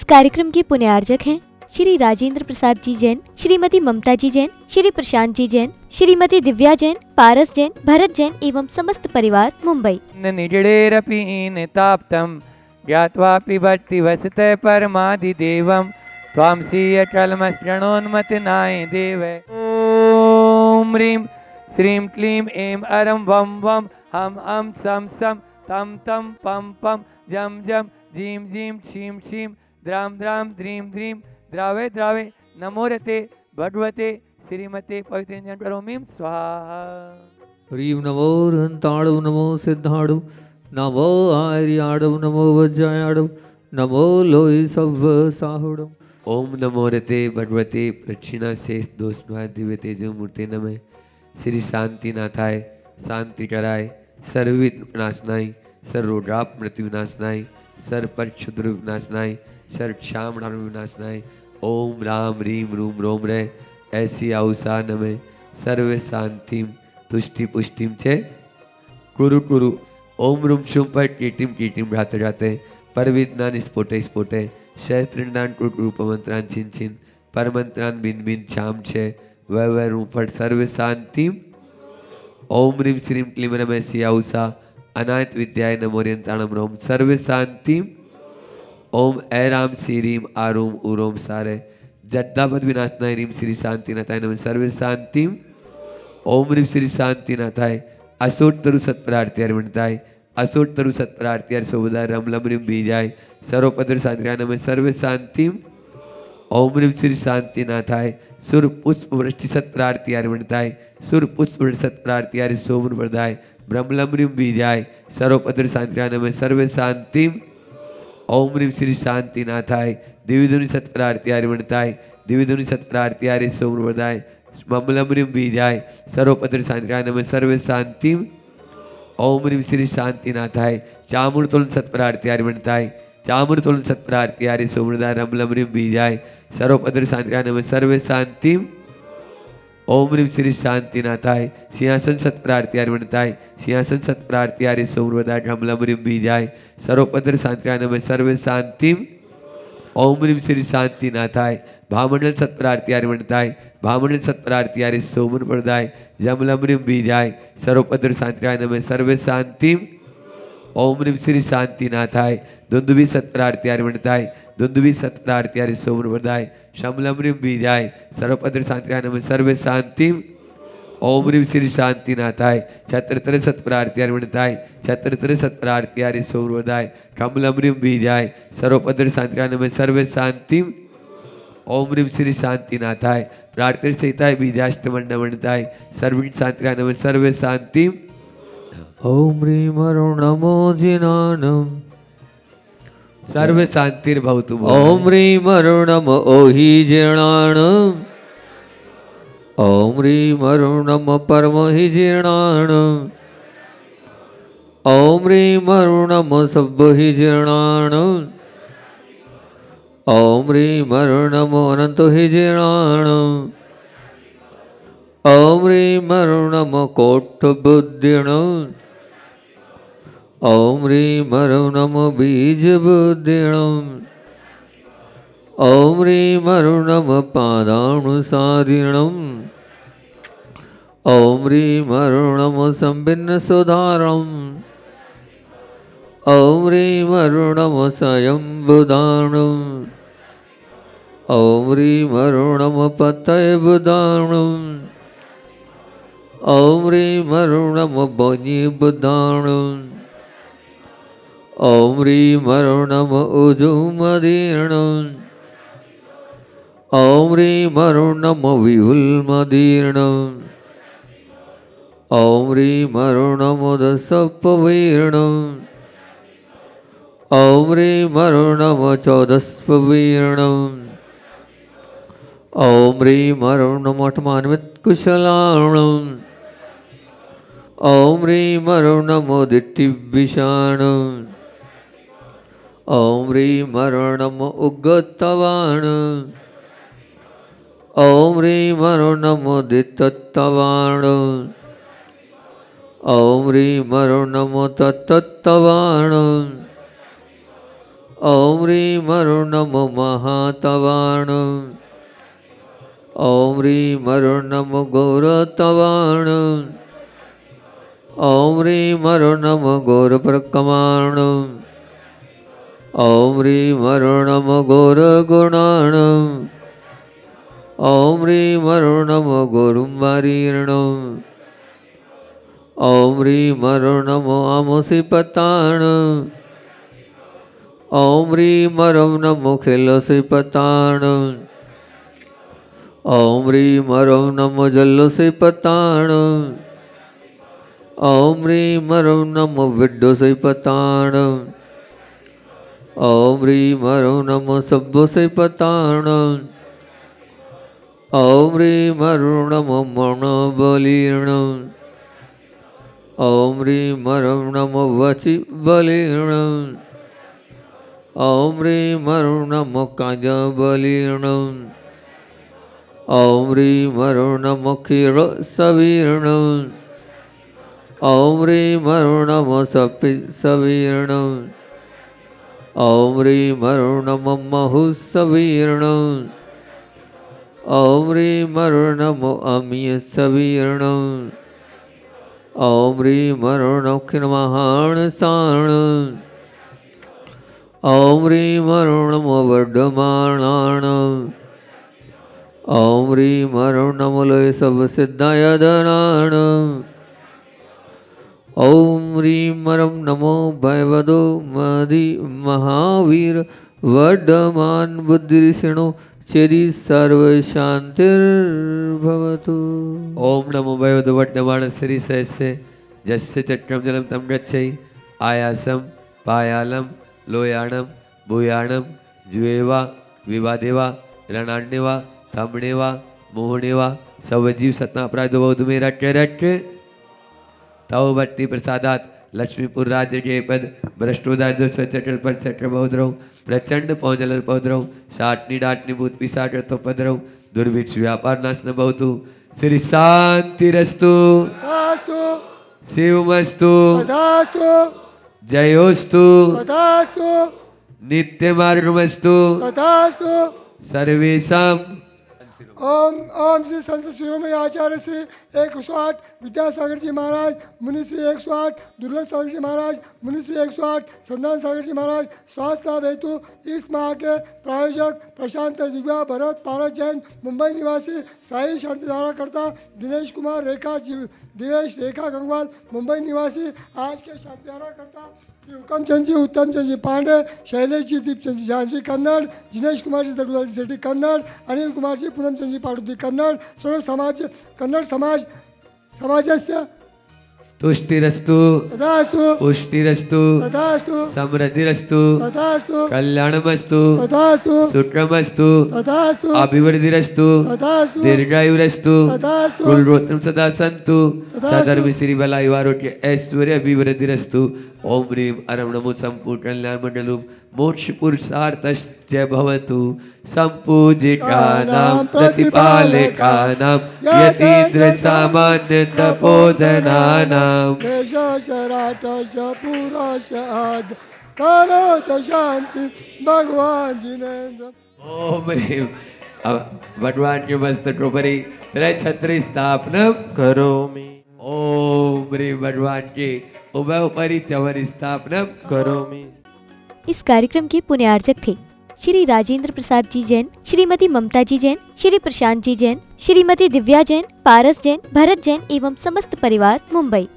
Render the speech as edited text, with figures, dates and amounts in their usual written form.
कार्यक्रम के पुण्यार्जक हैं श्री राजेंद्र प्रसाद जी जैन, श्रीमती ममता जी जैन, श्री प्रशांत जी जैन, श्रीमती दिव्या जैन, पारस जैन, भरत जैन एवं समस्त परिवार मुंबई। निजडेरपि ताप्तम ज्ञात्वा पिबति वसते परमादिदेवं त्वां सीयचलमसृणोन्मतिनाय देव। ॐ ह्रीं श्रीं क्लीं ऐं अरं वं वं हम अं सं सं तं तं पं पं जं जं जीं जीं क्षीं क्षीं द्रां द्रां द्रीं द्रीं द्रावे द्रावे नमोरते भगवते श्रीमते पवित्रं करोमि स्वाहा। ह्रीं नमो हन्ताणो नमो सिद्धाणो नमो आर्याणो नमो वज्रायाणो नमो लोहि सव्व साहुणो। ओम नमो रते भगवते प्रक्षिणा शेष दोषनाथ दिव्य तेजो मूर्ति नमः। श्री शांतिनाथाय शांति कराय सर्वविघ्न विनाशनाय सर्वरोगाप मृत्यु विनाशनाय सर्वपर क्षुद्र विनाशनाय सर्वक्षाम विनाशनाय ओम राम रीम रूम रोम रे ऐसी आउसा नमः। सर्व शांतिम तुष्टि पुष्टिम छे कुरु कुरु ओम रूम शुम पर कीटिम कीटिम जाते जाते पर विज्ञान स्फोटे स्फोटे सहस्त्रनान रूप मंत्रान छिन छिन पर मंत्रान बिन बिन छाम छे वह रूपट सर्व शांति। ओम ह्रीं श्रीं क्लीं रमे सियाउसा अनायत विद्याय नमोरियंताणम रोम सर्व शांति। ओम ऐराम श्रीं आरूम उरोम सारे जड्डापद विनाशनाय ह्रीं श्री शांतिनाथाय नमः सर्व शांति। ओम ह्रीं श्री शांतिनाथाय असोत्तरु सत्प्रार्थी अर्वणताय असोत्तरु सत्प्रार्थी सोबदाय रमलम ह्रीं बीजाय सर्वपद्र शांतिराय नमः सर्व शांति। ओम ह्रीं श्री शांतिनाथाय सुर पुष्प वृष्टि सत्प्रार्थी अर्वणताय सुर पुष्प सत्प्रार्थी आर्य सोमन प्रदाय ब्रह्मलम ह्रीं बीजाय सर्वपद्र शांतिराय नमः सर्व शांति। ओम ह्रीं श्री शांतिनाथाय दिव्यधुनि सत्प्रार्थी अर्वणताय दिव्यधुनि सत्प्रार्थी आर्य सोमन प्रदाय ममलम ह्रीं बीजाय सर्वपद्र शांतिराय नमः सर्व शांति। ओम ह्रीं श्री शांतिनाथाय चामूर्तोलन सत्प्रार्थी अर्वणताय चामूर्तोलन सत्प्रार्थी आर्य सोमृदाय रमलम ह्रीं बीजाय सर्वपद्र शांतिराय नमः सर्व शांति। ओम ह्रीं श्री शांतिनाथाय सिंहासन सत्प्रार्थी अर्वणताय सिंहासन सत्प्रार्थी आर्य सोमृदाय रमलम ह्रीं बीजाय सर्वपद्र शांतिराय नमः सर्व शांति। ओम ह्रीं श्री शांतिनाथाय भामंडल सत्प्रार्थी अर्वणताय भामंडल सत्प्रार्थी आर्य सोमन प्रदाय जमलम ह्रीं बीजाय सर्वपद्र शांतिराय नमः सर्व शांति। ओम ह्रीं श्री शांतिनाथाय दुंदुभि सत्प्रार्थी अर्वणताय दुंदुभि सत्प्रार्थी आर्य सोमन प्रदाय शमलम ह्रीं बीजाय सर्वपद्र शांतिराय नमः सर्व शांति। ओम ह्रीं श्री शांतिनाथाय छत्रतर सत्प्रार्थी अर्वणताय छत्रतर सत्प्रार्थी आर्य सोमन प्रदाय कमलम ह्रीं बीजाय सर्वपद्र शांतिराय नमः सर्व शांति। ओम ह्रीं श्री शांतिनाथाय प्रार्थना सहिताय बीजाष्टमंडमंडताय सर्विण शांतिराय नमः सर्व शांति। ओम ह्रीं नमो जिनानम सर्व शांतिर्भवतु। ओम ह्रीं नम ओहि जीर्णाणम ओम ह्रीं नम परमहि जीर्णाणम ओम ह्रीं नम सब्बहि जीर्णाणम ओम ह्रीं नम अनंतो हि जीर्णाणम ओम ह्रीं नम कोट्टबुद्धिणम ओम ह्रीं नम बीजबुद्धिणम ओम ह्रीं नम पादानुसारिणम ओम ह्रीं नम संभिन्न सुधारम ओम ह्रीं नम स्वयंबुदाणम ओम ह्रीं नम पतयबुदाणम ओम ह्रीं नम बनिबुदाणम ओम ह्रीं नम उजुमदीर्णम ओम ह्रीं नम विहुलमदीर्णम ओम ह्रीं नम दशपवीर्णम ओम ह्रीं नम चौदस्पवीर्णम ओम ह्रीं नम अठमान्वितकुशलाणम ओम ह्रीं नम दिट्टिविषाणम ओम ह्रीं नम उग्गतवाणम ओम ह्रीं नम दित्तवाणम ओम ह्रीं नम तत्तवाणम ॐ ह्रीं अरुणमो महातवाण ॐ ह्रीं अरुणमो गौरतवाण ॐ ह्रीं अरुणमो गौरप्रकमाण ॐ ह्रीं अरुणमो गौरगुणाण ॐ ह्रीं अरुणमो गौरुम्बारीर्ण ॐ ह्रीं अरुणमो अमुसिपताण ॐ ह्रीं अरुणमो खिलोसिपताण ॐ ह्रीं अरुणमो जल्लोसिपताण ॐ ह्रीं अरुणमो विड्डोसिपताण ॐ ह्रीं अरुणमो सब्बोसिपताण ॐ ह्रीं अरुणमो मणोबलीर्ण ॐ ह्रीं अरुणमो वचिबलीर्ण ॐ ह्रीं अरुणमो काजबलीर्ण ॐ ह्रीं अरुणमो क्षीरोत्सवीर्ण ॐ ह्रीं अरुणमो सपीसवीर्ण ॐ ह्रीं अरुणमो महुसवीर्ण ॐ ह्रीं अरुणमो अमीयसवीर्ण ॐ ह्रीं अरुणमो खिन्महाणसाण ॐ ह्रीं अरुणमो वर्धमानाण ॐ ह्रीं अरुणमो लोय सबसिद्धायधनाण ॐ ह्रीं अरुणमो भयवदो मदि महावीर वर्धमान बुद्धिषिणो चेरी सर्व शांतिर्भवतु। ओम नमो भगवतो वर्धमान श्री सहस्रे जस्य चक्रम जलम तम गच्छै आयासम पायालम लोयाणम भूयाणम जुएवा विवादेवा रणाण्यवा थमणेवा मोहणेवा सवजीव सतना अपराध बौद्ध में रट तव भक्ति प्रसादात लक्ष्मीपुर राज्य के पद भ्रष्टोदार चटर पर चक्र बहुद्रव प्रचंड पौजल पौद्रव साटनी डाटनी भूत पिशाच तो पद्रव दुर्भिक्ष व्यापार नाश न बहुतु श्री शांतिरस्तु शिवमस्तु जयोस्तु नित्यमार्गमस्तु सर्वेषां ओम ओम श्री संत शिरोमणि आचार्य श्री 108 विद्यासागर जी महाराज, मुनि श्री 108 दुर्लभ सागर जी महाराज, मुनि श्री 108 संतान सागर जी महाराज स्वास्थ्य लाभ हेतु इस माह के प्रायोजक प्रशांत दिव्या भरत पारस जैन, मुंबई निवासी साई शांति धारा करता दिनेश कुमार दिवेश रेखा गंगवाल, मुंबई निवासी आज के शांति धारा करता श्री हुकमचंद जी उत्तम चंद जी पांडे, शैलेश जी दीपचंद जी झांसी कन्नड़, जिनेश कुमार जी दरगुदार सेठी कन्नड़, अनिल कुमार जी पूनमचंद जी पाटुदी कन्नड़, सर्व समाज कन्नड़ समाजस्य तुष्टिरस्तु तथास्तु पुष्टिरस्तु तथास्तु समृद्धिरस्तु तथास्तु कल्याणमस्तु तथास्तु सुखमस्तु तथास्तु अभिवृद्धिरस्तु तथास्तु दीर्घायुरस्तु तथास्तु कुलरत्नम सदा संतु तथास्तु सधर्म श्री बलायु आरोग्य ऐश्वर्य अभिवृद्धिरस्तु ओम ह्रीं अरं नमो संपूर्ण कल्याण मंडलम मोक्ष पुरुषार्थश्च भवतु संपूजितानां प्रतिपालकानां यतीन्द्र सामान्य तपोधनानां शराटश पुराश आद करोत शांति भगवान जिनेन्द्र। ओम ह्रीं भगवान के मस्तकों पर छत्री स्थापना करोमि ओम ह्रीं भगवान के उभयोपरि चवर स्थापना करोमि। इस कार्यक्रम के पुण्यार्जक थे श्री राजेंद्र प्रसाद जी जैन, श्रीमती ममता जी जैन, श्री प्रशांत जी जैन, श्रीमती दिव्या जैन, पारस जैन, भरत जैन एवं समस्त परिवार मुंबई।